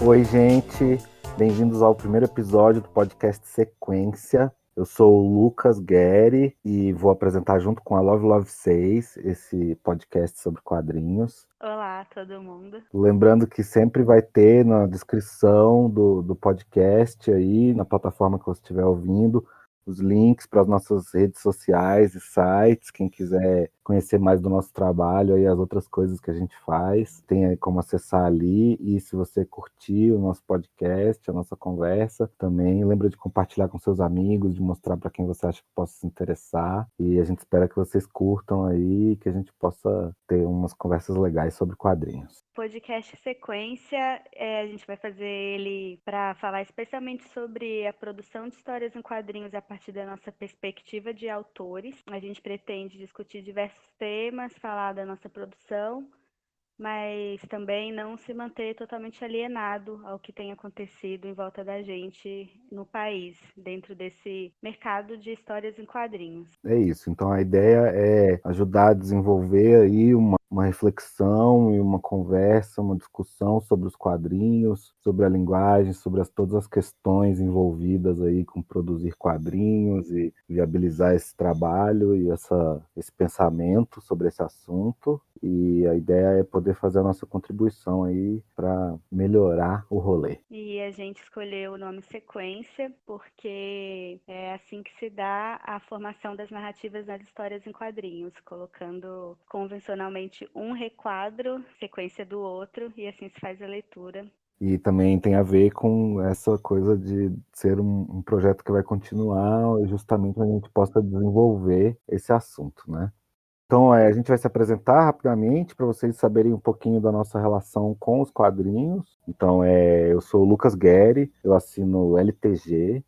Oi, gente, bem-vindos ao primeiro episódio do podcast Sequência. Eu sou o Lucas Guerri e vou apresentar junto com a Love Love 6 esse podcast sobre quadrinhos. Olá, todo mundo. Lembrando que sempre vai ter na descrição do podcast aí, na plataforma que você estiver ouvindo, os links para as nossas redes sociais e sites. Quem quiser conhecer mais do nosso trabalho e as outras coisas que a gente faz, tem aí como acessar ali. E se você curtir o nosso podcast, a nossa conversa, também lembra de compartilhar com seus amigos, de mostrar para quem você acha que possa se interessar. E a gente espera que vocês curtam aí, que a gente possa ter umas conversas legais sobre quadrinhos. Podcast Sequência, a gente vai fazer ele para falar especialmente sobre a produção de histórias em quadrinhos a partir da nossa perspectiva de autores. A gente pretende discutir diversos temas, falar da nossa produção, mas também não se manter totalmente alienado ao que tem acontecido em volta da gente no país, dentro desse mercado de histórias em quadrinhos. É isso. Então a ideia é ajudar a desenvolver aí uma reflexão e uma conversa, uma discussão sobre os quadrinhos, sobre a linguagem, sobre todas as questões envolvidas aí com produzir quadrinhos e viabilizar esse trabalho e esse pensamento sobre esse assunto. E a ideia é poder fazer a nossa contribuição aí para melhorar o rolê. E a gente escolheu o nome Sequência porque é assim que se dá a formação das narrativas nas histórias em quadrinhos, colocando convencionalmente um requadro, sequência do outro, e assim se faz a leitura. E também tem a ver com essa coisa de ser um projeto que vai continuar justamente para a gente possa desenvolver esse assunto, né? Então, a gente vai se apresentar rapidamente para vocês saberem um pouquinho da nossa relação com os quadrinhos. Então, eu sou o Lucas Guerri, eu assino LTG,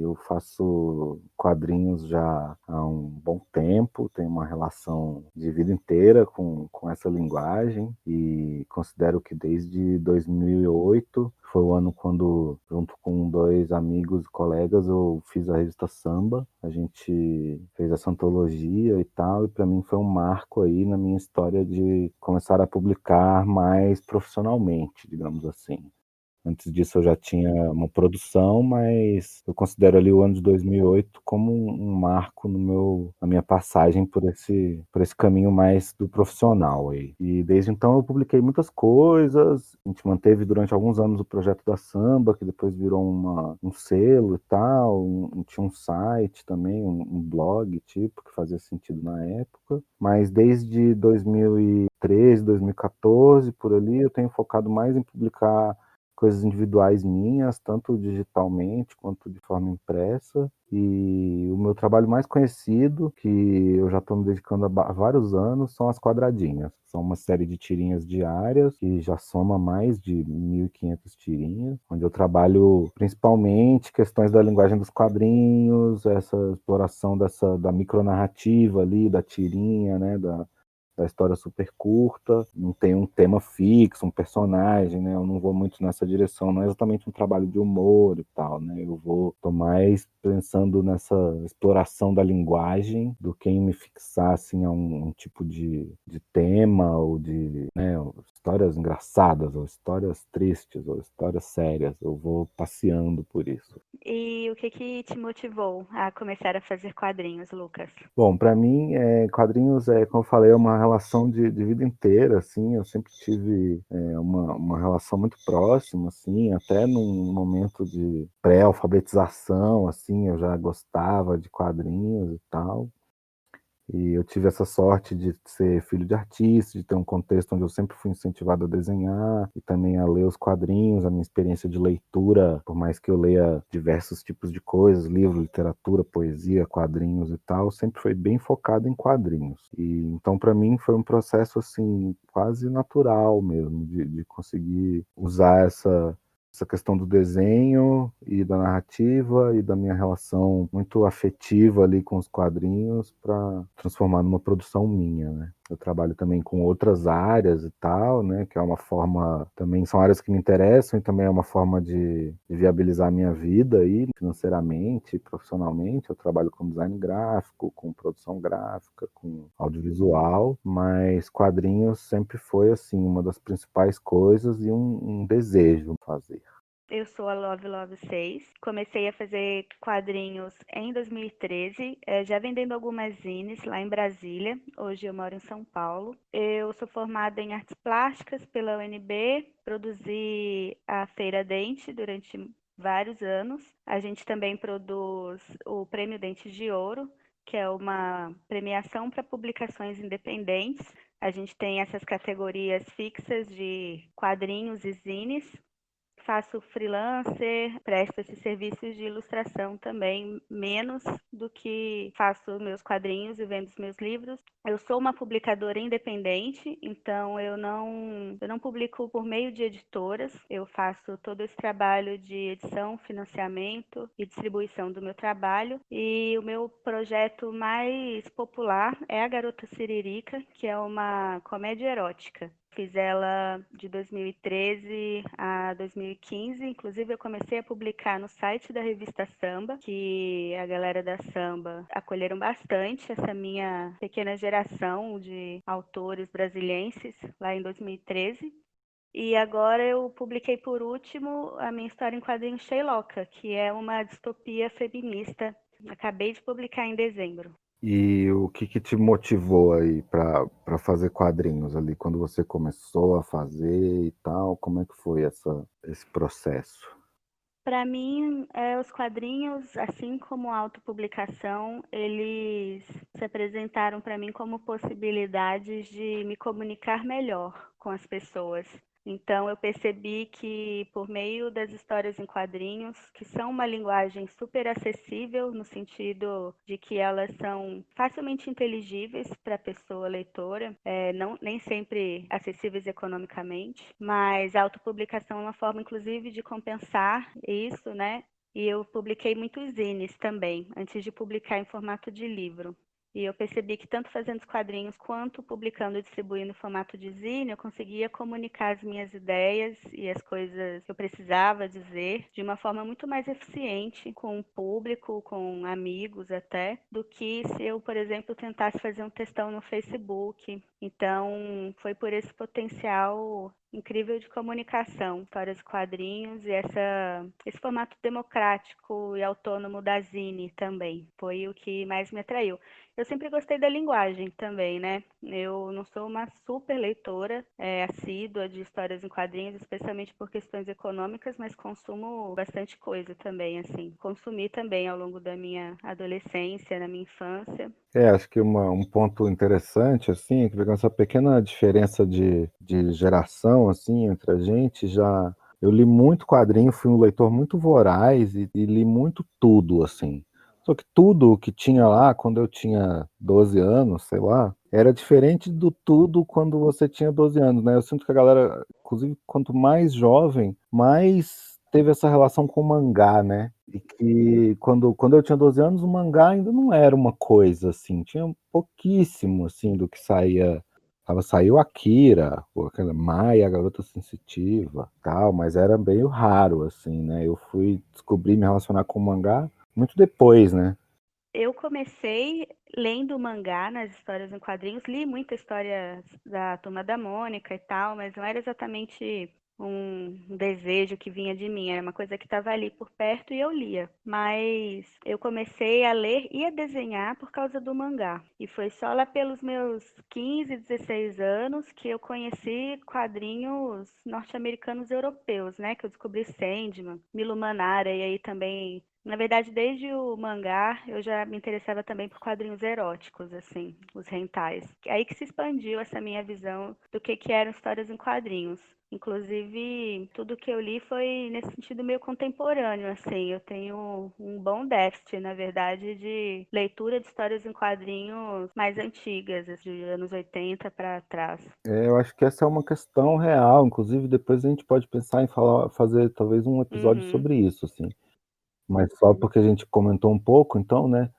eu faço quadrinhos já há um bom tempo, tenho uma relação de vida inteira com essa linguagem e considero que desde 2008 foi o ano quando, junto com dois amigos e colegas, eu fiz a revista Samba. A gente fez essa antologia e tal, e para mim foi um marco aí na minha história de começar a publicar mais profissionalmente, digamos assim. Antes disso eu já tinha uma produção, mas eu considero ali o ano de 2008 como um marco na minha passagem por esse caminho mais do profissional aí. E desde então eu publiquei muitas coisas, a gente manteve durante alguns anos o projeto da Samba, que depois virou um selo e tal, tinha um site também, um blog tipo, que fazia sentido na época. Mas desde 2013, 2014, por ali, eu tenho focado mais em publicar coisas individuais minhas, tanto digitalmente quanto de forma impressa. E o meu trabalho mais conhecido, que eu já estou me dedicando há vários anos, são as quadradinhas. São uma série de tirinhas diárias, que já soma mais de 1.500 tirinhas, onde eu trabalho principalmente questões da linguagem dos quadrinhos, essa exploração da micronarrativa ali, da tirinha, né, da história super curta, não tem um tema fixo, um personagem, né? Eu não vou muito nessa direção, não é exatamente um trabalho de humor e tal, né? Tô mais pensando nessa exploração da linguagem do que em me fixar assim a um tipo de tema ou de, né, histórias engraçadas ou histórias tristes ou histórias sérias. Eu vou passeando por isso. E o que te motivou a começar a fazer quadrinhos, Lucas? Bom, para mim, quadrinhos, como eu falei, é uma relação de vida inteira, assim. Eu sempre tive uma relação muito próxima, assim, até num momento de pré-alfabetização, assim, eu já gostava de quadrinhos e tal. E eu tive essa sorte de ser filho de artista, de ter um contexto onde eu sempre fui incentivado a desenhar e também a ler os quadrinhos. A minha experiência de leitura, por mais que eu leia diversos tipos de coisas, livro, literatura, poesia, quadrinhos e tal, sempre foi bem focado em quadrinhos. E então para mim foi um processo assim quase natural mesmo de conseguir usar essa questão do desenho e da narrativa e da minha relação muito afetiva ali com os quadrinhos para transformar numa produção minha, né? Eu trabalho também com outras áreas e tal, né, que é uma forma, também são áreas que me interessam e também é uma forma de viabilizar a minha vida aí, financeiramente, profissionalmente. Eu trabalho com design gráfico, com produção gráfica, com audiovisual, mas quadrinhos sempre foi, assim, uma das principais coisas e um desejo fazer. Eu sou a Love Love 6. Comecei a fazer quadrinhos em 2013, já vendendo algumas zines lá em Brasília. Hoje eu moro em São Paulo. Eu sou formada em artes plásticas pela UNB, produzi a Feira Dente durante vários anos. A gente também produz o Prêmio Dentes de Ouro, que é uma premiação para publicações independentes. A gente tem essas categorias fixas de quadrinhos e zines. Faço freelancer, presto esses serviços de ilustração também, menos do que faço meus quadrinhos e vendo os meus livros. Eu sou uma publicadora independente, então eu não publico por meio de editoras. Eu faço todo esse trabalho de edição, financiamento e distribuição do meu trabalho. E o meu projeto mais popular é A Garota Siririca, que é uma comédia erótica. Fiz ela de 2013 a 2015. Inclusive, eu comecei a publicar no site da revista Samba, que a galera da Samba acolheram bastante essa minha pequena geração de autores brasilienses lá em 2013. E agora eu publiquei por último a minha história em quadrinhos Sheiloka, que é uma distopia feminista. Acabei de publicar em dezembro. E o que te motivou aí para fazer quadrinhos ali, quando você começou a fazer e tal? Como é que foi esse processo? Para mim, os quadrinhos, assim como a autopublicação, eles se apresentaram para mim como possibilidades de me comunicar melhor com as pessoas. Então, eu percebi que, por meio das histórias em quadrinhos, que são uma linguagem super acessível, no sentido de que elas são facilmente inteligíveis para a pessoa leitora, não, nem sempre acessíveis economicamente, mas a autopublicação é uma forma, inclusive, de compensar isso, né? E eu publiquei muitos zines também, antes de publicar em formato de livro. E eu percebi que tanto fazendo os quadrinhos quanto publicando e distribuindo em formato de zine, eu conseguia comunicar as minhas ideias e as coisas que eu precisava dizer de uma forma muito mais eficiente com o público, com amigos até, do que se eu, por exemplo, tentasse fazer um textão no Facebook. Então, foi por esse potencial incrível de comunicação, histórias e quadrinhos e esse formato democrático e autônomo da Zine também. Foi o que mais me atraiu. Eu sempre gostei da linguagem também, né? Eu não sou uma super leitora, assídua de histórias em quadrinhos, especialmente por questões econômicas, mas consumo bastante coisa também, assim. Consumi também ao longo da minha adolescência, na minha infância. Acho que um ponto interessante, assim, é que essa pequena diferença de geração, assim, entre a gente, já... Eu li muito quadrinho, fui um leitor muito voraz e li muito tudo, assim. Só que tudo que tinha lá, quando eu tinha 12 anos, sei lá, era diferente do tudo quando você tinha 12 anos, né? Eu sinto que a galera, inclusive, quanto mais jovem, mais teve essa relação com o mangá, né? E que quando eu tinha 12 anos, o mangá ainda não era uma coisa assim, tinha pouquíssimo assim do que saía. Saiu Akira, ou aquela Mai, a Garota Sensitiva, tal, mas era meio raro assim, né? Eu fui descobrir me relacionar com o mangá muito depois, né? Eu comecei lendo mangá nas histórias em quadrinhos, li muita história da Turma da Mônica e tal, mas não era exatamente um desejo que vinha de mim, era uma coisa que estava ali por perto e eu lia. Mas eu comecei a ler e a desenhar por causa do mangá. E foi só lá pelos meus 15, 16 anos que eu conheci quadrinhos norte-americanos e europeus, né? Que eu descobri Sandman, Milo Manara e aí também na verdade, desde o mangá, eu já me interessava também por quadrinhos eróticos, assim, os hentais. Aí que se expandiu essa minha visão do que eram histórias em quadrinhos. Inclusive, tudo que eu li foi nesse sentido meio contemporâneo, assim. Eu tenho um bom déficit, na verdade, de leitura de histórias em quadrinhos mais antigas, de anos 80 para trás. Eu acho que essa é uma questão real, inclusive depois a gente pode pensar em fazer talvez um episódio Uhum. sobre isso, assim. Mas só porque a gente comentou um pouco, então, né?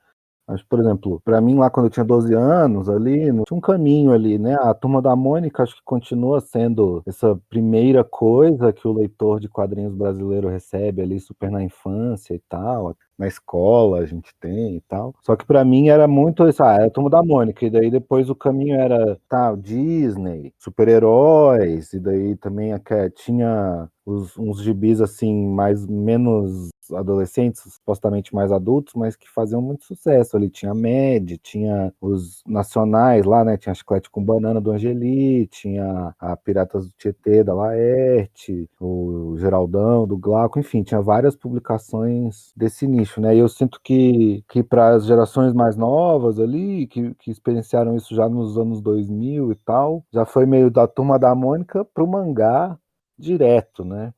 Acho, por exemplo, para mim lá quando eu tinha 12 anos, ali, não tinha um caminho ali, né? A Turma da Mônica acho que continua sendo essa primeira coisa que o leitor de quadrinhos brasileiro recebe ali super na infância e tal. Na escola a gente tem e tal. Só que para mim era muito isso, era a Turma da Mônica, e daí depois o caminho era, tá, Disney, super-heróis, e daí também tinha uns gibis assim, mais menos adolescentes, supostamente mais adultos, mas que faziam muito sucesso ali. Tinha a Mad, tinha os nacionais lá, né? Tinha Chiclete com Banana do Angeli, tinha a Piratas do Tietê da Laerte, o Geraldão do Glauco, enfim, tinha várias publicações desse nicho, né? E eu sinto que para as gerações mais novas ali, que experienciaram isso já nos anos 2000 e tal, já foi meio da Turma da Mônica pro mangá direto, né?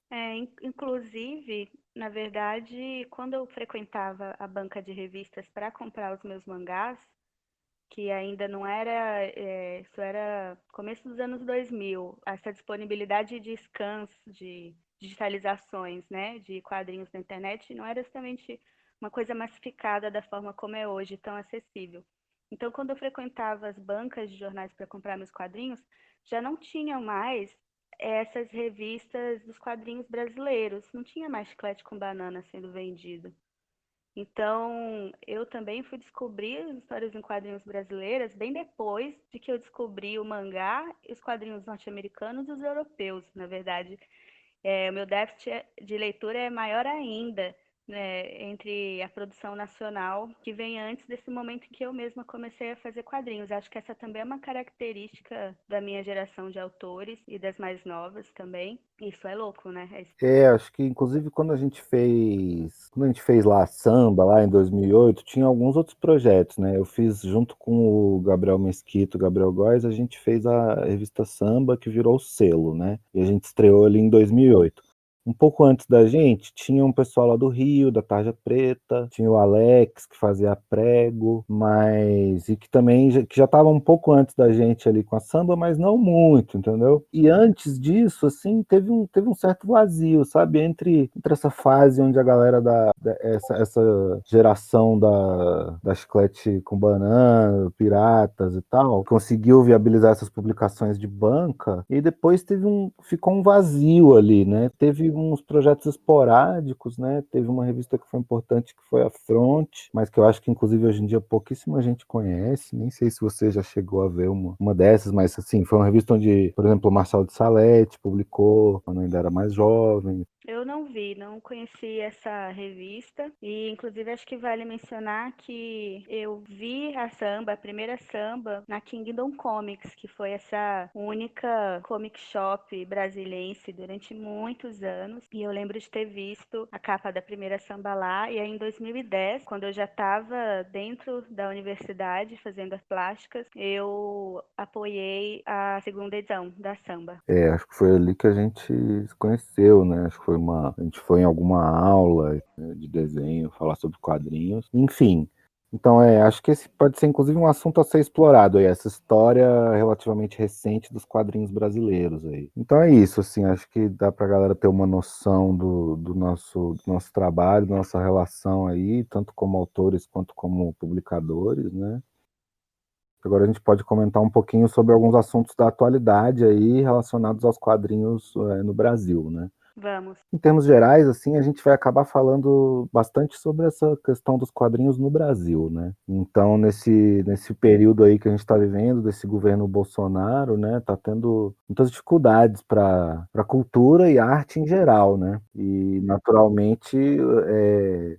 Inclusive, na verdade, quando eu frequentava a banca de revistas para comprar os meus mangás, que ainda não era, isso era começo dos anos 2000, essa disponibilidade de scans, de digitalizações, né, de quadrinhos na internet, não era justamente uma coisa massificada da forma como é hoje, tão acessível. Então, quando eu frequentava as bancas de jornais para comprar meus quadrinhos, já não tinham mais essas revistas dos quadrinhos brasileiros, não tinha mais Chiclete com Banana sendo vendido. Então, eu também fui descobrir as histórias em quadrinhos brasileiras bem depois de que eu descobri o mangá, os quadrinhos norte-americanos e os europeus, na verdade. O meu déficit de leitura é maior ainda, né, entre a produção nacional, que vem antes desse momento em que eu mesma comecei a fazer quadrinhos. Acho que essa também é uma característica da minha geração de autores e das mais novas também. Isso é louco, né? Acho que inclusive quando a gente fez lá samba, lá em 2008, tinha alguns outros projetos, né? Eu fiz junto com o Gabriel Mesquito, Gabriel Góes, a gente fez a revista Samba, que virou o selo, né? E a gente estreou ali em 2008. Um pouco antes da gente, tinha um pessoal lá do Rio, da Tarja Preta, tinha o Alex, que fazia prego, mas... E que também que já estava um pouco antes da gente ali com a samba, mas não muito, entendeu? E antes disso, assim, teve um certo vazio, sabe? Entre essa fase onde a galera essa geração da Chiclete com Banana, Piratas e tal, conseguiu viabilizar essas publicações de banca, e depois ficou um vazio ali, né? Teve uns projetos esporádicos, né? Teve uma revista que foi importante, que foi a Front, mas que eu acho que, inclusive, hoje em dia pouquíssima gente conhece. Nem sei se você já chegou a ver uma dessas, mas, assim, foi uma revista onde, por exemplo, o Marcelo de Salete publicou quando ainda era mais jovem. Eu não vi, não conheci essa revista e inclusive acho que vale mencionar que eu vi a samba, a primeira samba, na Kingdom Comics, que foi essa única comic shop brasilense durante muitos anos. E eu lembro de ter visto a capa da primeira samba lá, e aí em 2010, quando eu já estava dentro da universidade fazendo as plásticas, eu apoiei a segunda edição da samba. Acho que foi ali que a gente se conheceu, né? Acho que a gente foi em alguma aula, né, de desenho, falar sobre quadrinhos, enfim. Então, acho que esse pode ser inclusive um assunto a ser explorado aí, essa história relativamente recente dos quadrinhos brasileiros aí. Então é isso, assim, acho que dá pra galera ter uma noção do nosso trabalho, da nossa relação aí, tanto como autores quanto como publicadores, né? Agora a gente pode comentar um pouquinho sobre alguns assuntos da atualidade aí relacionados aos quadrinhos, no Brasil, né? Vamos. Em termos gerais, assim, a gente vai acabar falando bastante sobre essa questão dos quadrinhos no Brasil, né? Então, nesse período aí que a gente está vivendo, desse governo Bolsonaro, né, tá tendo muitas dificuldades para cultura e arte em geral, né? E, naturalmente,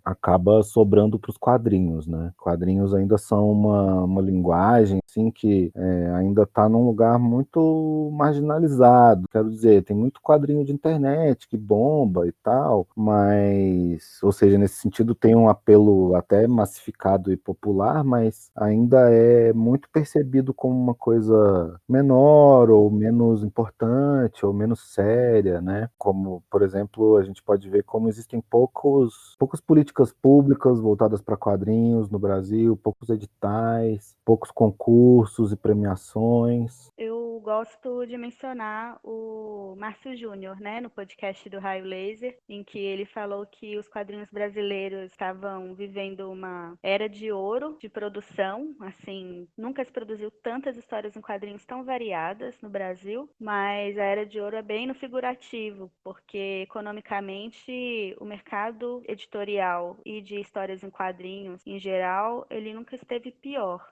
acaba sobrando para os quadrinhos, né? Quadrinhos ainda são uma linguagem, assim, que ainda está num lugar muito marginalizado. Quero dizer, tem muito quadrinho de internet que bomba e tal, mas, ou seja, nesse sentido tem um apelo até massificado e popular, mas ainda é muito percebido como uma coisa menor ou menos importante ou menos séria, né? Como, por exemplo, a gente pode ver como existem poucas políticas públicas voltadas para quadrinhos no Brasil, poucos editais, poucos concursos e premiações. Eu gosto de mencionar o Márcio Júnior, né, no podcast do Raio Laser, em que ele falou que os quadrinhos brasileiros estavam vivendo uma era de ouro de produção, assim, nunca se produziu tantas histórias em quadrinhos tão variadas no Brasil, mas a era de ouro é bem no figurativo, porque economicamente o mercado editorial e de histórias em quadrinhos em geral, ele nunca esteve pior.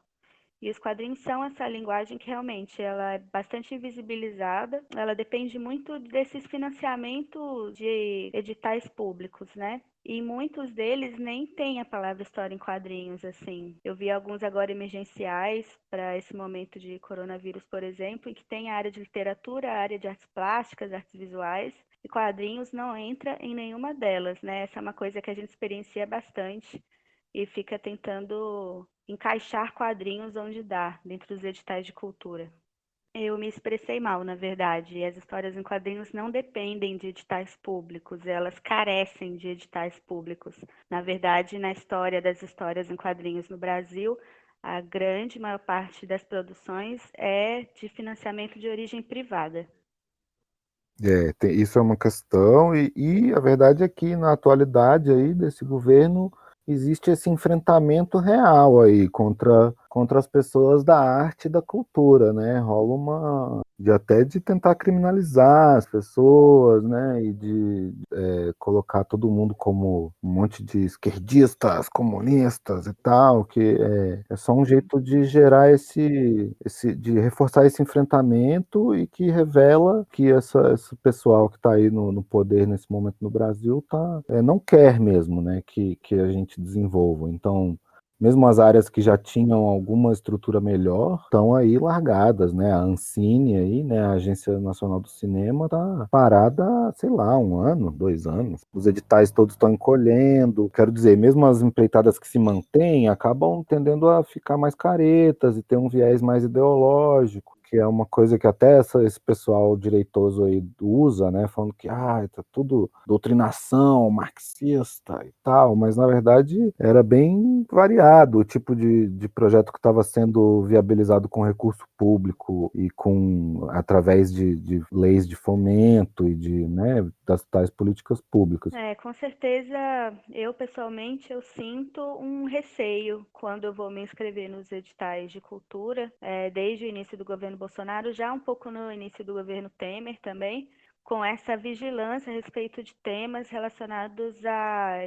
E os quadrinhos são essa linguagem que realmente ela é bastante invisibilizada, ela depende muito desses financiamentos de editais públicos, né? E muitos deles nem têm a palavra história em quadrinhos, assim. Eu vi alguns agora emergenciais para esse momento de coronavírus, por exemplo, em que tem a área de literatura, a área de artes plásticas, artes visuais, e quadrinhos não entra em nenhuma delas, né? Essa é uma coisa que a gente experiencia bastante e fica tentando encaixar quadrinhos onde dá, dentro dos editais de cultura. Eu me expressei mal, na verdade. As histórias em quadrinhos não dependem de editais públicos, elas carecem de editais públicos. Na verdade, na história das histórias em quadrinhos no Brasil, a grande maior parte das produções é de financiamento de origem privada. Isso é uma questão, e a verdade é que na atualidade aí desse governo existe esse enfrentamento real aí contra as pessoas da arte e da cultura, né? Rola uma até de tentar criminalizar as pessoas, né? E de colocar todo mundo como um monte de esquerdistas, comunistas e tal, que é só um jeito de gerar de reforçar esse enfrentamento e que revela que esse pessoal que está aí no poder nesse momento no Brasil não quer mesmo, né, que a gente desenvolva. Então, mesmo as áreas que já tinham alguma estrutura melhor estão aí largadas, né? A Ancine aí, né, a Agência Nacional do Cinema, tá parada, sei lá, 1 ano, 2 anos. Os editais todos estão encolhendo. Quero dizer, mesmo as empreitadas que se mantêm acabam tendendo a ficar mais caretas e ter um viés mais ideológico, que é uma coisa que até esse pessoal direitoso aí usa, né, falando que tá tudo doutrinação marxista e tal, mas na verdade era bem variado o tipo de projeto que estava sendo viabilizado com recurso público e através de leis de fomento e né, das tais políticas públicas. Com certeza, eu pessoalmente eu sinto um receio quando eu vou me inscrever nos editais de cultura, desde o início do governo Bolsonaro, já um pouco no início do governo Temer também, com essa vigilância a respeito de temas relacionados à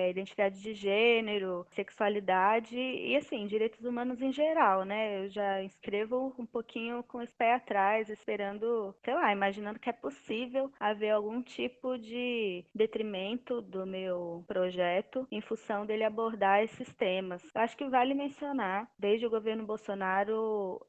identidade de gênero, sexualidade e, assim, direitos humanos em geral, né? Eu já escrevo um pouquinho com esse pé atrás, esperando, sei lá, imaginando que é possível haver algum tipo de detrimento do meu projeto em função dele abordar esses temas. Eu acho que vale mencionar, desde o governo Bolsonaro,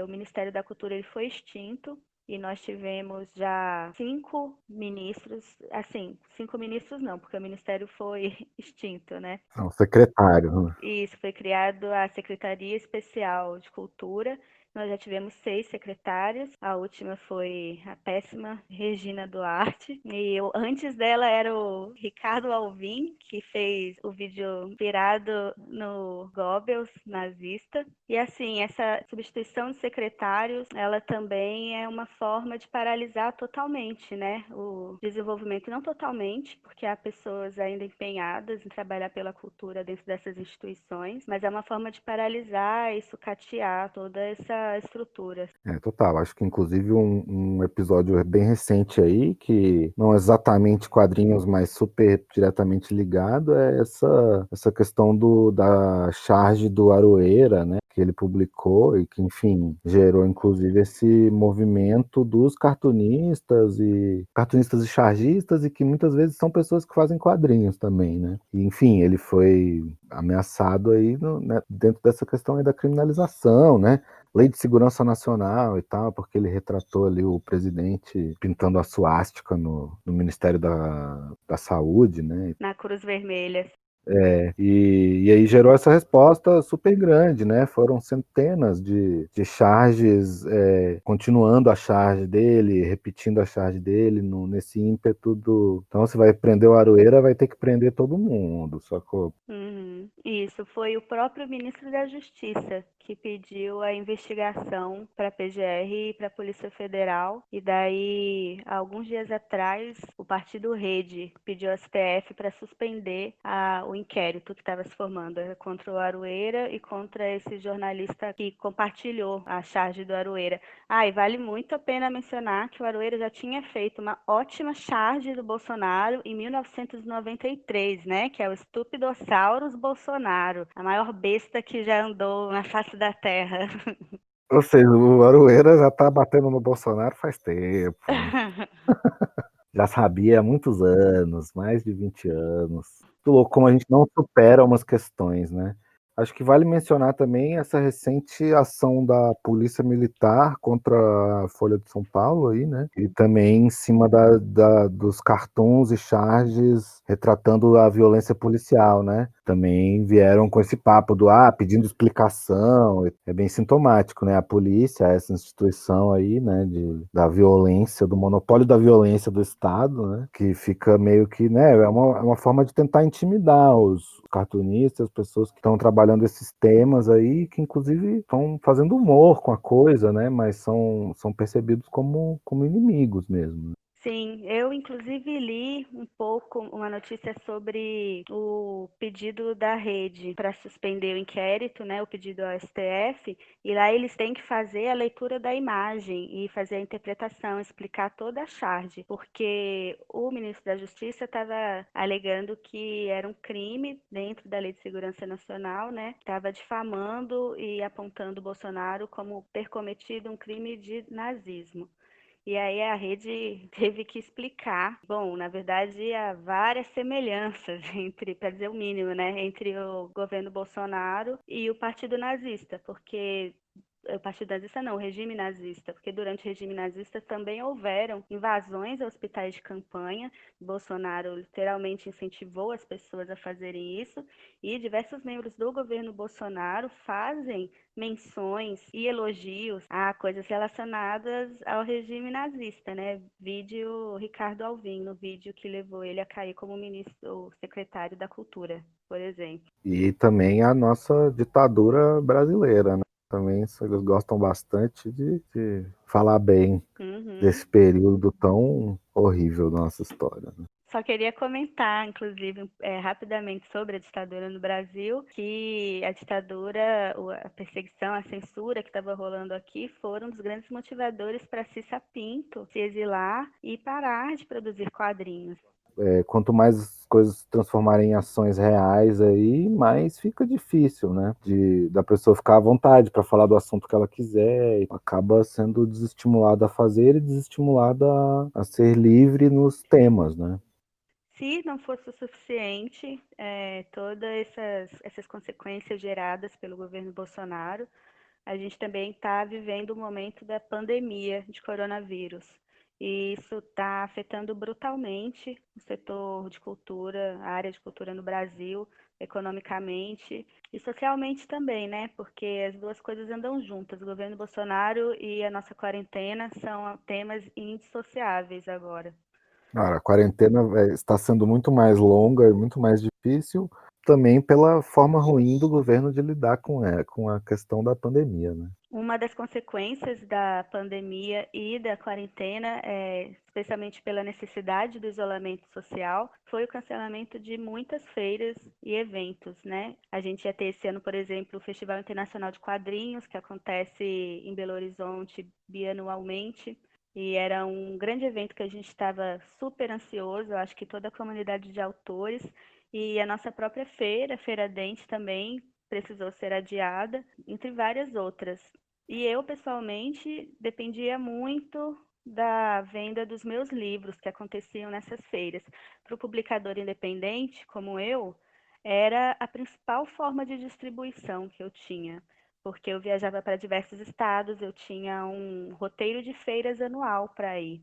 o Ministério da Cultura ele foi extinto. E nós tivemos já 5 ministros, assim, 5 ministros não, porque o ministério foi extinto, né? Não, secretário. Né? Isso, foi criado a Secretaria Especial de Cultura. Nós já tivemos 6 secretárias. A última foi a péssima Regina Duarte. E antes dela era o Ricardo Alvim, que fez o vídeo inspirado no Goebbels nazista. E assim, essa substituição de secretários, ela também é uma forma de paralisar totalmente, né, o desenvolvimento. Não totalmente, porque há pessoas ainda empenhadas em trabalhar pela cultura dentro dessas instituições, mas é uma forma de paralisar e sucatear toda essa estrutura. Total. Acho que inclusive um episódio bem recente aí, que não é exatamente quadrinhos, mas super diretamente ligado, é essa questão da charge do Aroeira, né? Que ele publicou e que, enfim, gerou inclusive esse movimento dos cartunistas e chargistas, e que muitas vezes são pessoas que fazem quadrinhos também, né? E, enfim, ele foi ameaçado aí né, dentro dessa questão aí da criminalização, né? Lei de Segurança Nacional e tal, porque ele retratou ali o presidente pintando a suástica no Ministério da Saúde, né? Na Cruz Vermelha. E aí gerou essa resposta super grande, né? Foram centenas de charges, continuando a charge dele, repetindo a charge dele, nesse ímpeto do. Então, se vai prender o Aroeira, vai ter que prender todo mundo, sacou? Uhum. Isso foi o próprio ministro da Justiça que pediu a investigação para a PGR e para a Polícia Federal. E daí, alguns dias atrás, o Partido Rede pediu ao STF para suspender o inquérito que estava se formando contra o Aroeira e contra esse jornalista que compartilhou a charge do Aroeira. E vale muito a pena mencionar que o Aroeira já tinha feito uma ótima charge do Bolsonaro em 1993, né? Que é o Estupidossauros Bolsonaro, a maior besta que já andou na face da Terra. Ou seja, o Aroeira já tá batendo no Bolsonaro faz tempo, né? Já sabia há muitos anos, mais de 20 anos. Muito louco como a gente não supera umas questões, né? Acho que vale mencionar também essa recente ação da Polícia Militar contra a Folha de São Paulo aí, né? E também em cima dos cartoons e charges retratando a violência policial, né? Também vieram com esse papo do pedindo explicação. É bem sintomático, né? A polícia, essa instituição aí, né? Da violência, do monopólio da violência do Estado, né? Que fica meio que, né? É uma forma de tentar intimidar os cartunistas, as pessoas que estão trabalhando esses temas aí, que inclusive estão fazendo humor com a coisa, né? Mas são percebidos como inimigos mesmo. Sim, eu inclusive li um pouco uma notícia sobre o pedido da rede para suspender o inquérito, né, o pedido ao STF, e lá eles têm que fazer a leitura da imagem e fazer a interpretação, explicar toda a charge, porque o ministro da Justiça estava alegando que era um crime dentro da Lei de Segurança Nacional, né, estava difamando e apontando Bolsonaro como ter cometido um crime de nazismo. E aí a rede teve que explicar. Bom, na verdade, há várias semelhanças entre, para dizer o mínimo, né, entre o governo Bolsonaro e o Partido Nazista, porque o Partido Nazista não, o regime nazista, porque durante o regime nazista também houveram invasões a hospitais de campanha. Bolsonaro literalmente incentivou as pessoas a fazerem isso, e diversos membros do governo Bolsonaro fazem menções e elogios a coisas relacionadas ao regime nazista, né? Vídeo Ricardo Alvim, no vídeo que levou ele a cair como ministro, secretário da Cultura, por exemplo. E também a nossa ditadura brasileira, né? Também eles gostam bastante de falar bem Uhum. desse período tão horrível da nossa história, né? Só queria comentar, inclusive, rapidamente sobre a ditadura no Brasil, que a ditadura, a perseguição, a censura que estava rolando aqui foram um dos grandes motivadores para Cissa Pinto se exilar e parar de produzir quadrinhos. Quanto mais as coisas se transformarem em ações reais aí, mais fica difícil, né? Da pessoa ficar à vontade para falar do assunto que ela quiser, e acaba sendo desestimulada a fazer e desestimulada a ser livre nos temas, né? Se não fosse o suficiente, todas essas consequências geradas pelo governo Bolsonaro, a gente também está vivendo o momento da pandemia de coronavírus. E isso está afetando brutalmente o setor de cultura, a área de cultura no Brasil, economicamente e socialmente também, né? Porque as duas coisas andam juntas. O governo Bolsonaro e a nossa quarentena são temas indissociáveis agora. Cara, a quarentena está sendo muito mais longa e muito mais difícil, também pela forma ruim do governo de lidar com a questão da pandemia, né? Uma das consequências da pandemia e da quarentena, especialmente pela necessidade do isolamento social, foi o cancelamento de muitas feiras e eventos, né? A gente ia ter esse ano, por exemplo, o Festival Internacional de Quadrinhos, que acontece em Belo Horizonte bianualmente. E era um grande evento que a gente estava super ansioso, eu acho que toda a comunidade de autores, e a nossa própria feira, Feira Dente também, precisou ser adiada, entre várias outras. E eu, pessoalmente, dependia muito da venda dos meus livros que aconteciam nessas feiras. Para o publicador independente, como eu, era a principal forma de distribuição que eu tinha, porque eu viajava para diversos estados, eu tinha um roteiro de feiras anual para ir.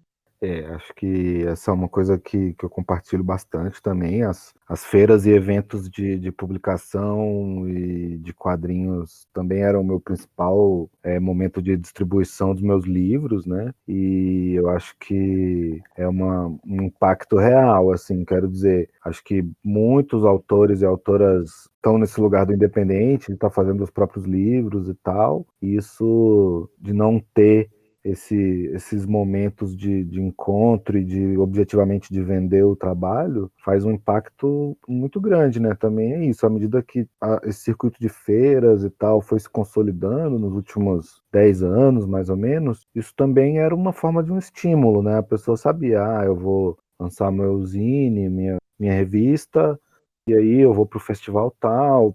Acho que essa é uma coisa que eu compartilho bastante também. As feiras e eventos de publicação e de quadrinhos também eram o meu principal momento de distribuição dos meus livros, né? E eu acho que é um impacto real, assim, quero dizer, acho que muitos autores e autoras estão nesse lugar do independente, de estar fazendo os próprios livros e tal, e isso de não ter esses momentos de encontro e de objetivamente de vender o trabalho faz um impacto muito grande, né? Também é isso, à medida que esse circuito de feiras e tal foi se consolidando nos últimos 10 anos, mais ou menos, isso também era uma forma de um estímulo, né? A pessoa sabia, eu vou lançar meu zine, minha revista, e aí eu vou para o festival tal,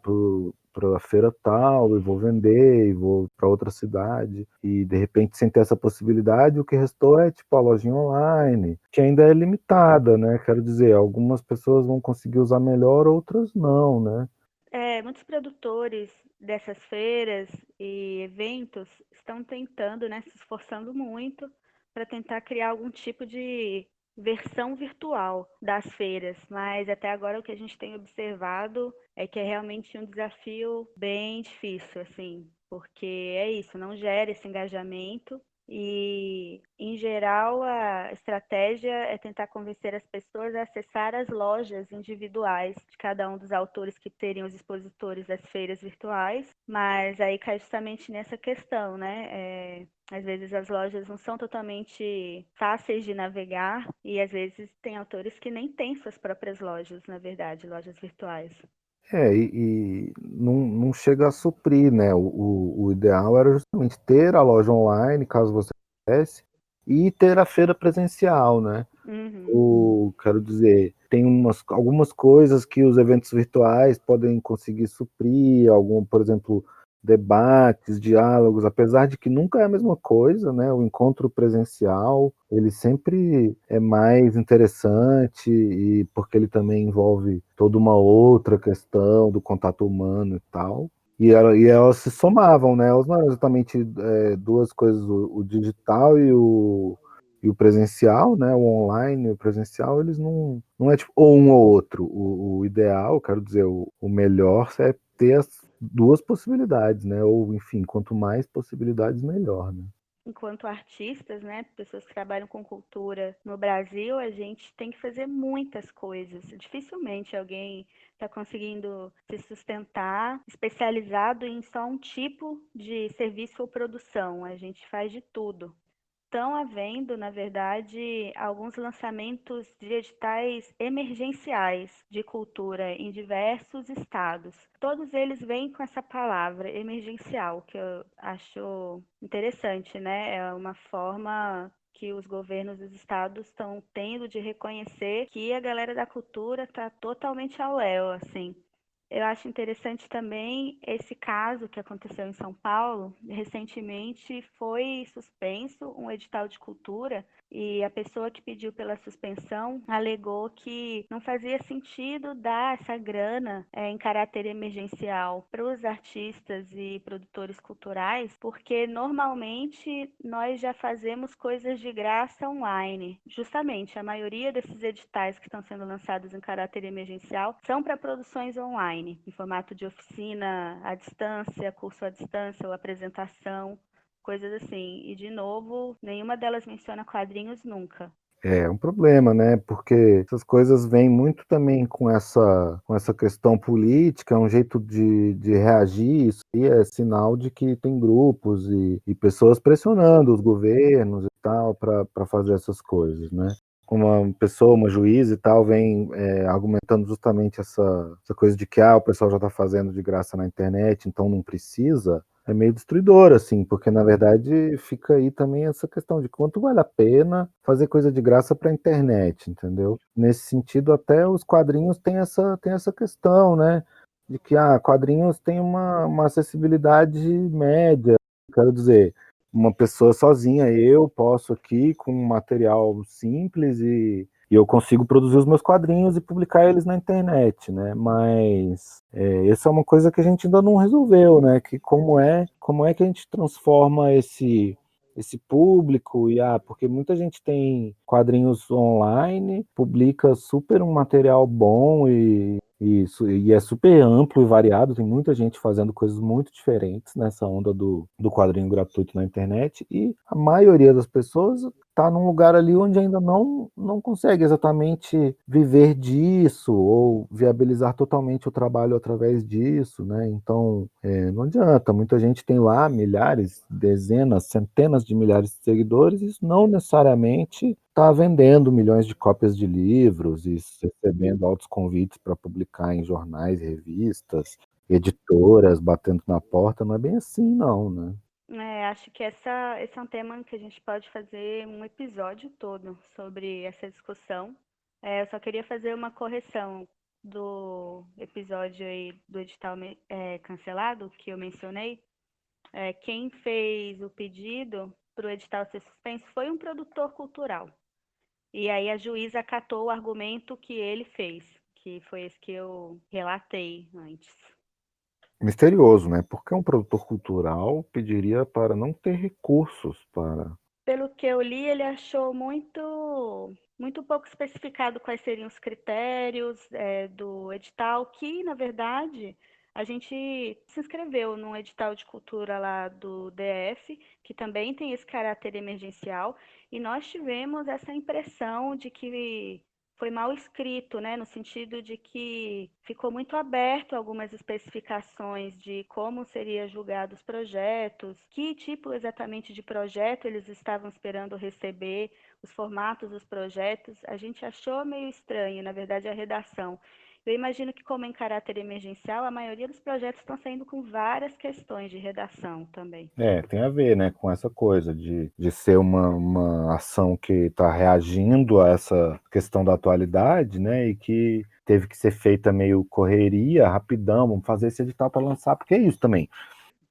para a feira tal, e vou vender, e vou para outra cidade. E de repente, sem ter essa possibilidade, o que restou é tipo a lojinha online, que ainda é limitada, né? Quero dizer, algumas pessoas vão conseguir usar melhor, outras não, né? Muitos produtores dessas feiras e eventos estão tentando, né, se esforçando muito para tentar criar algum tipo de versão virtual das feiras, mas até agora o que a gente tem observado é que é realmente um desafio bem difícil, assim, porque é isso, não gera esse engajamento e, em geral, a estratégia é tentar convencer as pessoas a acessar as lojas individuais de cada um dos autores que seriam os expositores das feiras virtuais, mas aí cai justamente nessa questão, né? Às vezes as lojas não são totalmente fáceis de navegar e às vezes tem autores que nem têm suas próprias lojas, na verdade, lojas virtuais. E não chega a suprir, né? O ideal era justamente ter a loja online, caso você quisesse, e ter a feira presencial, né? Uhum. Quero dizer, tem algumas coisas que os eventos virtuais podem conseguir suprir, por exemplo, debates, diálogos, apesar de que nunca é a mesma coisa, né? O encontro presencial, ele sempre é mais interessante e porque ele também envolve toda uma outra questão do contato humano e tal. E elas se somavam, né? Elas não eram exatamente duas coisas, o digital e o presencial, né, o online e o presencial, eles não é tipo ou um ou outro. O ideal, quero dizer, o melhor é ter as duas possibilidades, né? Ou, enfim, quanto mais possibilidades, melhor, né? Enquanto artistas, né, pessoas que trabalham com cultura no Brasil, a gente tem que fazer muitas coisas. Dificilmente alguém está conseguindo se sustentar especializado em só um tipo de serviço ou produção. A gente faz de tudo. Estão havendo, na verdade, alguns lançamentos de editais emergenciais de cultura em diversos estados. Todos eles vêm com essa palavra emergencial, que eu acho interessante, né? É uma forma que os governos dos estados estão tendo de reconhecer que a galera da cultura está totalmente ao léu, assim. Eu acho interessante também esse caso que aconteceu em São Paulo. Recentemente foi suspenso um edital de cultura e a pessoa que pediu pela suspensão alegou que não fazia sentido dar essa grana em caráter emergencial para os artistas e produtores culturais, porque normalmente nós já fazemos coisas de graça online. Justamente, a maioria desses editais que estão sendo lançados em caráter emergencial são para produções online em formato de oficina à distância, curso à distância ou apresentação, coisas assim. E, de novo, nenhuma delas menciona quadrinhos nunca. É um problema, né? Porque essas coisas vêm muito também com essa questão política, é um jeito de reagir. Isso aí é sinal de que tem grupos e pessoas pressionando os governos e tal para fazer essas coisas, né? Uma pessoa, uma juíza e tal, vem argumentando justamente essa coisa de que o pessoal já está fazendo de graça na internet, então não precisa. É meio destruidor, assim, porque na verdade fica aí também essa questão de quanto vale a pena fazer coisa de graça para a internet, entendeu? Nesse sentido, até os quadrinhos têm essa questão, né? De que quadrinhos têm uma acessibilidade média. Quero dizer, uma pessoa sozinha, eu posso aqui com um material simples e eu consigo produzir os meus quadrinhos e publicar eles na internet, né? Mas essa é uma coisa que a gente ainda não resolveu, né? Que como é que a gente transforma esse público e porque muita gente tem quadrinhos online, publica super um material bom e é super amplo e variado, tem muita gente fazendo coisas muito diferentes nessa onda do quadrinho gratuito na internet, e a maioria das pessoas está num lugar ali onde ainda não consegue exatamente viver disso ou viabilizar totalmente o trabalho através disso, né? Então, não adianta. Muita gente tem lá milhares, dezenas, centenas de milhares de seguidores, e isso não necessariamente está vendendo milhões de cópias de livros e recebendo altos convites para publicar em jornais, revistas, editoras batendo na porta. Não é bem assim, não, né? Acho que esse é um tema que a gente pode fazer um episódio todo sobre essa discussão. Eu só queria fazer uma correção do episódio aí do edital cancelado que eu mencionei. Quem fez o pedido para o edital ser suspenso foi um produtor cultural. E aí a juíza acatou o argumento que ele fez, que foi esse que eu relatei antes. Misterioso, né? Porque um produtor cultural pediria para não ter recursos para. Pelo que eu li, ele achou muito pouco especificado quais seriam os critérios do edital, que, na verdade, a gente se inscreveu num edital de cultura lá do DF, que também tem esse caráter emergencial, e nós tivemos essa impressão de que foi mal escrito, né, no sentido de que ficou muito aberto algumas especificações de como seria julgado os projetos, que tipo exatamente de projeto eles estavam esperando receber, os formatos dos projetos. A gente achou meio estranho, na verdade, a redação. Eu imagino que, como em caráter emergencial, a maioria dos projetos estão saindo com várias questões de redação também. Tem a ver, né, com essa coisa de ser uma ação que está reagindo a essa questão da atualidade, né, e que teve que ser feita meio correria, rapidão, vamos fazer esse edital para lançar, porque é isso também.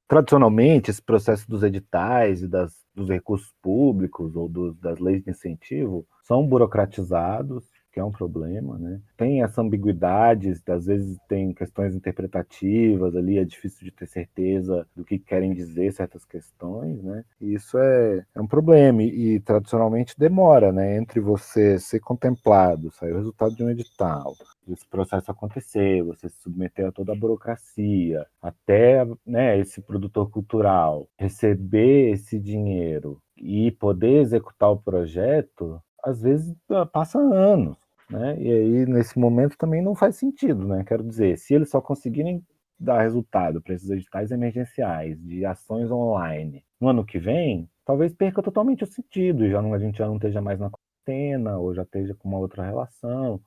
Tradicionalmente, esse processo dos editais e dos recursos públicos ou das leis de incentivo são burocratizados, que é um problema, né? Tem essa ambiguidade, às vezes tem questões interpretativas ali, é difícil de ter certeza do que querem dizer certas questões, né? E isso é um problema e tradicionalmente demora, né? Entre você ser contemplado, sair o resultado de um edital, esse processo acontecer, você se submeter a toda a burocracia, até, né, esse produtor cultural receber esse dinheiro e poder executar o projeto, às vezes passa anos, né? E aí, nesse momento, também não faz sentido, né? Quero dizer, se eles só conseguirem dar resultado para esses editais emergenciais de ações online no ano que vem, talvez perca totalmente o sentido e a gente já não esteja mais na quarentena ou já esteja com uma outra relação.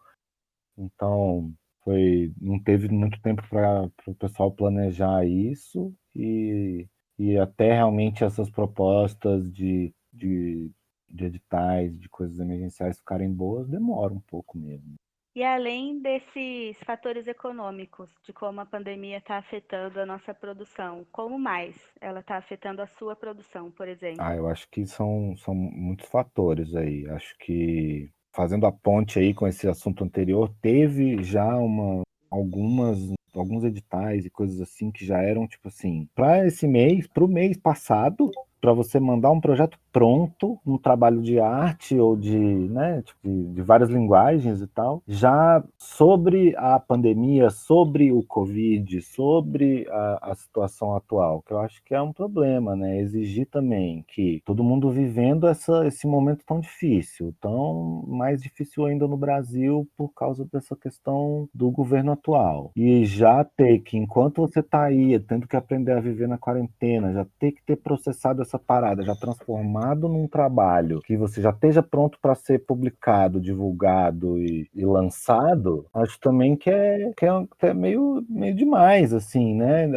Então, não teve muito tempo para o pessoal planejar isso e até realmente essas propostas de editais, de coisas emergenciais ficarem boas, demora um pouco mesmo. E além desses fatores econômicos, de como a pandemia está afetando a nossa produção, como mais ela está afetando a sua produção, por exemplo? Eu acho que são muitos fatores aí. Acho que, fazendo a ponte aí com esse assunto anterior, teve já algumas, alguns editais e coisas assim que já eram, tipo assim, para esse mês, para o mês passado, para você mandar um projeto pronto, um trabalho de arte ou né, tipo, de várias linguagens e tal, já sobre a pandemia, sobre o Covid, sobre a situação atual, que eu acho que é um problema, né? Exigir também que todo mundo vivendo esse momento tão difícil, tão mais difícil ainda no Brasil por causa dessa questão do governo atual. E já ter que, enquanto você está aí, tendo que aprender a viver na quarentena, já ter que ter processado essa parada, já transformado num trabalho que você já esteja pronto para ser publicado, divulgado e lançado, acho também que é meio demais, assim, né?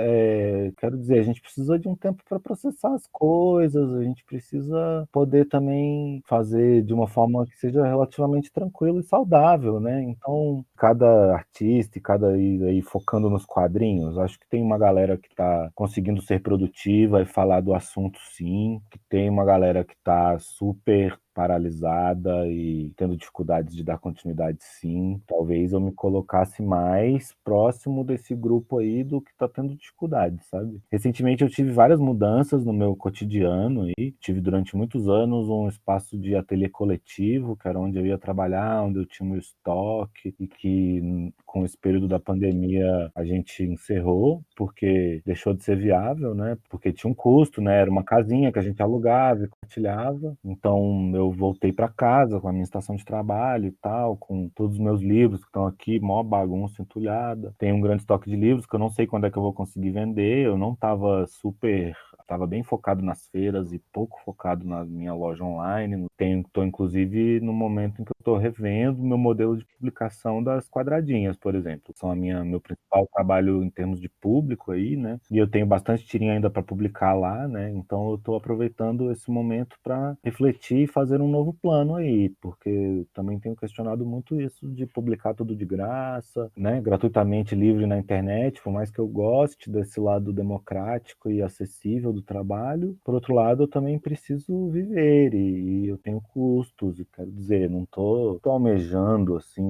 Quero dizer, a gente precisa de um tempo para processar as coisas, a gente precisa poder também fazer de uma forma que seja relativamente tranquila e saudável, né? Então, cada artista e cada aí focando nos quadrinhos, acho que tem uma galera que está conseguindo ser produtiva e falar do assunto, sim, que tem uma galera que está super paralisada e tendo dificuldades de dar continuidade, sim. Talvez eu me colocasse mais próximo desse grupo aí do que está tendo dificuldade, sabe? Recentemente eu tive várias mudanças no meu cotidiano aí. Tive durante muitos anos um espaço de ateliê coletivo, que era onde eu ia trabalhar, onde eu tinha o meu estoque e que com esse período da pandemia a gente encerrou porque deixou de ser viável, né? Porque tinha um custo, né? Era uma casinha que a gente alugava e compartilhava. Então eu voltei para casa com a minha estação de trabalho e tal, com todos os meus livros que estão aqui, mó bagunça entulhada. Tem um grande estoque de livros que eu não sei quando é que eu vou conseguir vender. Eu não estava super, estava bem focado nas feiras e pouco focado na minha loja online. Estou inclusive no momento em que eu estou revendo meu modelo de publicação das quadradinhas, por exemplo. São meu principal trabalho em termos de público aí, né? E eu tenho bastante tirinha ainda para publicar lá, né? Então eu estou aproveitando esse momento para refletir e fazer um novo plano aí, porque também tenho questionado muito isso de publicar tudo de graça, né? Gratuitamente livre na internet, por mais que eu goste desse lado democrático e acessível do trabalho. Por outro lado, eu também preciso viver e eu tenho custos, e quero dizer, não estou almejando assim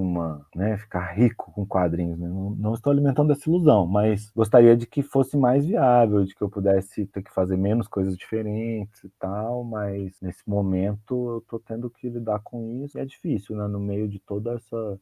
né, ficar rico com quadrinhos, né? Não estou alimentando essa ilusão, mas gostaria de que fosse mais viável, de que eu pudesse ter que fazer menos coisas diferentes e tal, mas nesse momento eu estou tendo que lidar com isso e é difícil, né? No meio de toda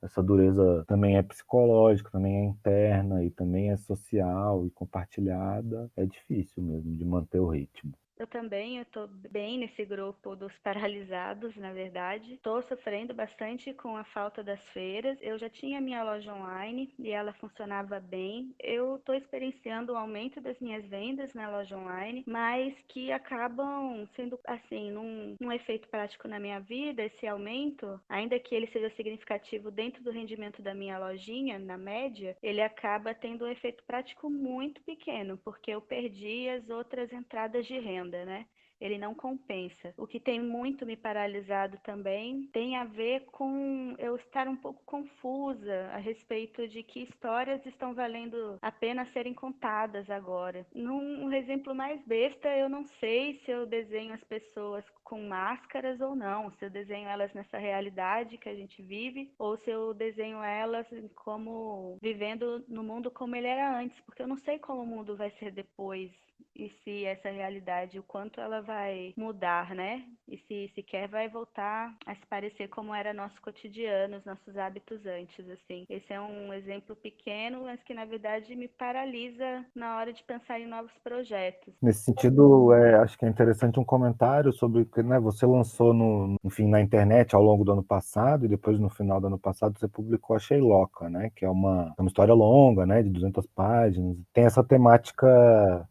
essa dureza também é psicológica, também é interna e também é social e compartilhada, é difícil mesmo de manter o ritmo. Eu também, eu tô bem nesse grupo dos paralisados, na verdade. Tô sofrendo bastante com a falta das feiras. Eu já tinha minha loja online e ela funcionava bem. Eu tô experienciando o aumento das minhas vendas na loja online, mas que acabam sendo, assim, num efeito prático na minha vida, esse aumento, ainda que ele seja significativo dentro do rendimento da minha lojinha, na média, ele acaba tendo um efeito prático muito pequeno, porque eu perdi as outras entradas de renda, né? Ele não compensa. O que tem muito me paralisado também tem a ver com eu estar um pouco confusa a respeito de que histórias estão valendo a pena serem contadas agora. Num exemplo mais besta, eu não sei se eu desenho as pessoas com máscaras ou não, se eu desenho elas nessa realidade que a gente vive, ou se eu desenho elas como vivendo no mundo como ele era antes, porque eu não sei como o mundo vai ser depois e se essa realidade, o quanto ela vai mudar, né? E se sequer vai voltar a se parecer como era nosso cotidiano, os nossos hábitos antes, assim. Esse é um exemplo pequeno, mas que na verdade me paralisa na hora de pensar em novos projetos. Nesse sentido, acho que é interessante um comentário sobre que, né, você lançou enfim, na internet ao longo do ano passado e depois no final do ano passado você publicou a Sheiloca, né, que é uma história longa, né, de 200 páginas. Tem essa temática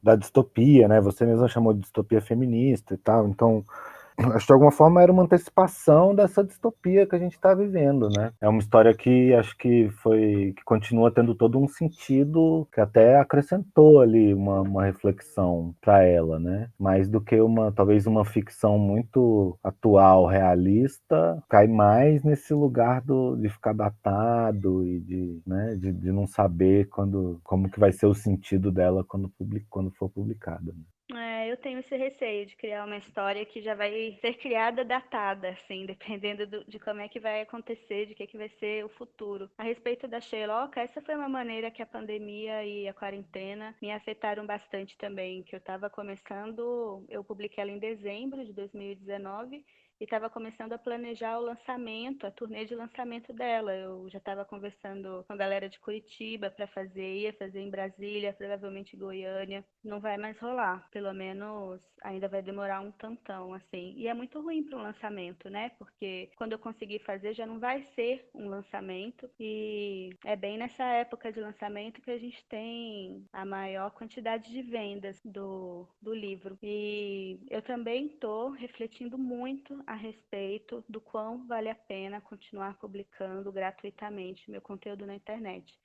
da distopia, né, você mesmo chamou de distopia feminista e tal. Então, acho que de alguma forma era uma antecipação dessa distopia que a gente está vivendo, né? É uma história que acho que continua tendo todo um sentido, que até acrescentou ali uma reflexão para ela, né? Mais do que talvez uma ficção muito atual, realista, cai mais nesse lugar de ficar datado e né, de não saber como que vai ser o sentido dela quando for publicada. Eu tenho esse receio de criar uma história que já vai ser criada datada, assim, dependendo de como é que vai acontecer, de que vai ser o futuro. A respeito da Sherlock, essa foi uma maneira que a pandemia e a quarentena me afetaram bastante também, que eu estava começando, eu publiquei ela em dezembro de 2019, e estava começando a planejar o lançamento, a turnê de lançamento dela. Eu já estava conversando com a galera de Curitiba para fazer, ia fazer em Brasília, provavelmente Goiânia. Não vai mais rolar, pelo menos ainda vai demorar um tantão, assim. E é muito ruim para um lançamento, né? Porque quando eu conseguir fazer já não vai ser um lançamento. E é bem nessa época de lançamento que a gente tem a maior quantidade de vendas do livro. E eu também estou refletindo muito a respeito do quão vale a pena continuar publicando gratuitamente meu conteúdo na internet.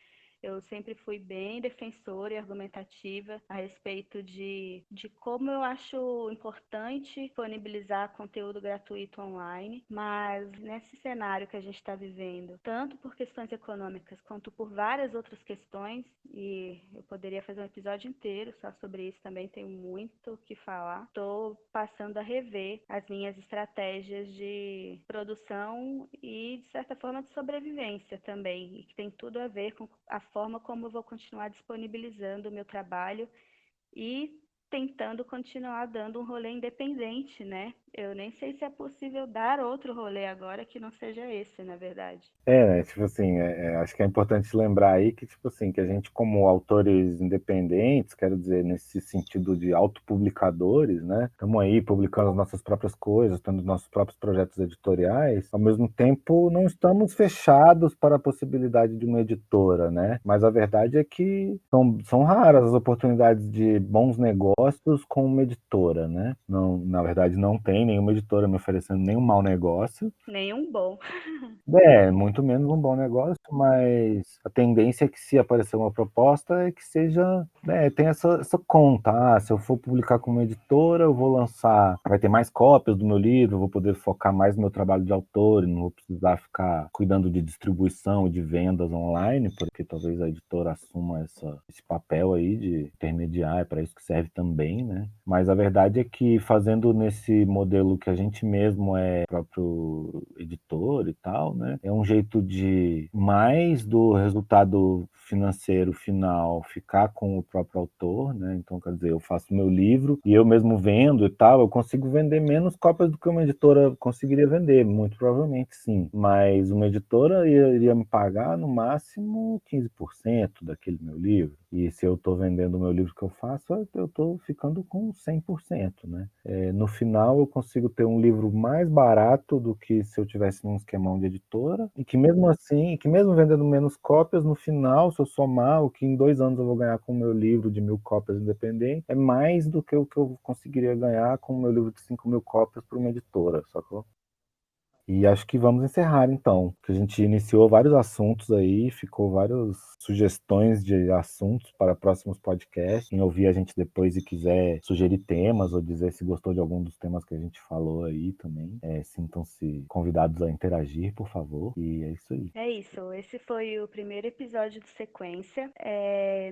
Eu sempre fui bem defensora e argumentativa a respeito de como eu acho importante disponibilizar conteúdo gratuito online, mas nesse cenário que a gente está vivendo, tanto por questões econômicas quanto por várias outras questões, e eu poderia fazer um episódio inteiro só sobre isso também, tenho muito o que falar. Estou passando a rever as minhas estratégias de produção e, de certa forma, de sobrevivência também, e que tem tudo a ver com a forma como eu vou continuar disponibilizando o meu trabalho e tentando continuar dando um rolê independente, né? Eu nem sei se é possível dar outro rolê agora que não seja esse, na verdade. Né, tipo assim, acho que é importante lembrar aí que, tipo assim, que a gente como autores independentes, quero dizer, nesse sentido de autopublicadores, né, estamos aí publicando as nossas próprias coisas, tendo nossos próprios projetos editoriais, ao mesmo tempo não estamos fechados para a possibilidade de uma editora, né, mas a verdade é que são raras as oportunidades de bons negócios com uma editora, né, não, na verdade não tem nenhuma editora me oferecendo nenhum mau negócio. Nenhum bom. Muito menos um bom negócio, mas a tendência é que se aparecer uma proposta é que seja, né, tem essa conta. Se eu for publicar com uma editora, eu vou lançar, vai ter mais cópias do meu livro, eu vou poder focar mais no meu trabalho de autor, e não vou precisar ficar cuidando de distribuição e de vendas online, porque talvez a editora assuma esse papel aí de intermediar, é para isso que serve também, né? Mas a verdade é que fazendo nesse modelo que a gente mesmo é próprio editor e tal, né? É um jeito de mais do resultado financeiro final ficar com o próprio autor, né? Então, quer dizer, eu faço meu livro e eu mesmo vendo e tal, eu consigo vender menos cópias do que uma editora conseguiria vender, muito provavelmente sim. Mas uma editora iria me pagar no máximo 15% daquele meu livro. E se eu estou vendendo o meu livro que eu faço, eu estou ficando com 100%, né? No final, eu consigo ter um livro mais barato do que se eu tivesse num esquemão de editora, e que mesmo assim, que mesmo vendendo menos cópias, no final, se eu somar o que em 2 anos eu vou ganhar com o meu livro de 1.000 cópias independente, é mais do que o que eu conseguiria ganhar com o meu livro de 5.000 cópias para uma editora, sacou? E acho que vamos encerrar então, que a gente iniciou vários assuntos aí, ficou várias sugestões de assuntos para próximos podcasts. Quem ouvir a gente depois e quiser sugerir temas ou dizer se gostou de algum dos temas que a gente falou aí também, sintam-se convidados a interagir, por favor. E é isso aí. É isso, esse foi o primeiro episódio de sequência.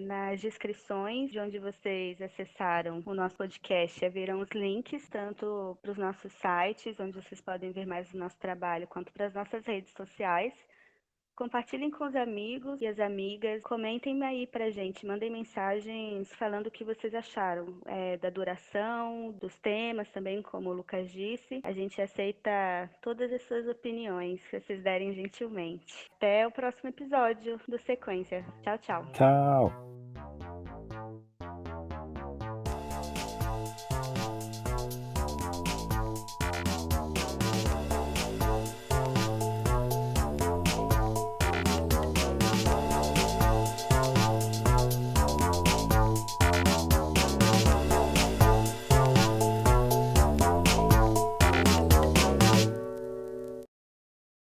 Nas descrições de onde vocês acessaram o nosso podcast haverão os links, tanto para os nossos sites, onde vocês podem ver mais do nosso trabalho, quanto para as nossas redes sociais. Compartilhem com os amigos e as amigas, comentem aí pra gente, mandem mensagens falando o que vocês acharam da duração, dos temas também, como o Lucas disse. A gente aceita todas as suas opiniões, se vocês derem gentilmente. Até o próximo episódio do Sequência. Tchau, tchau. Tchau!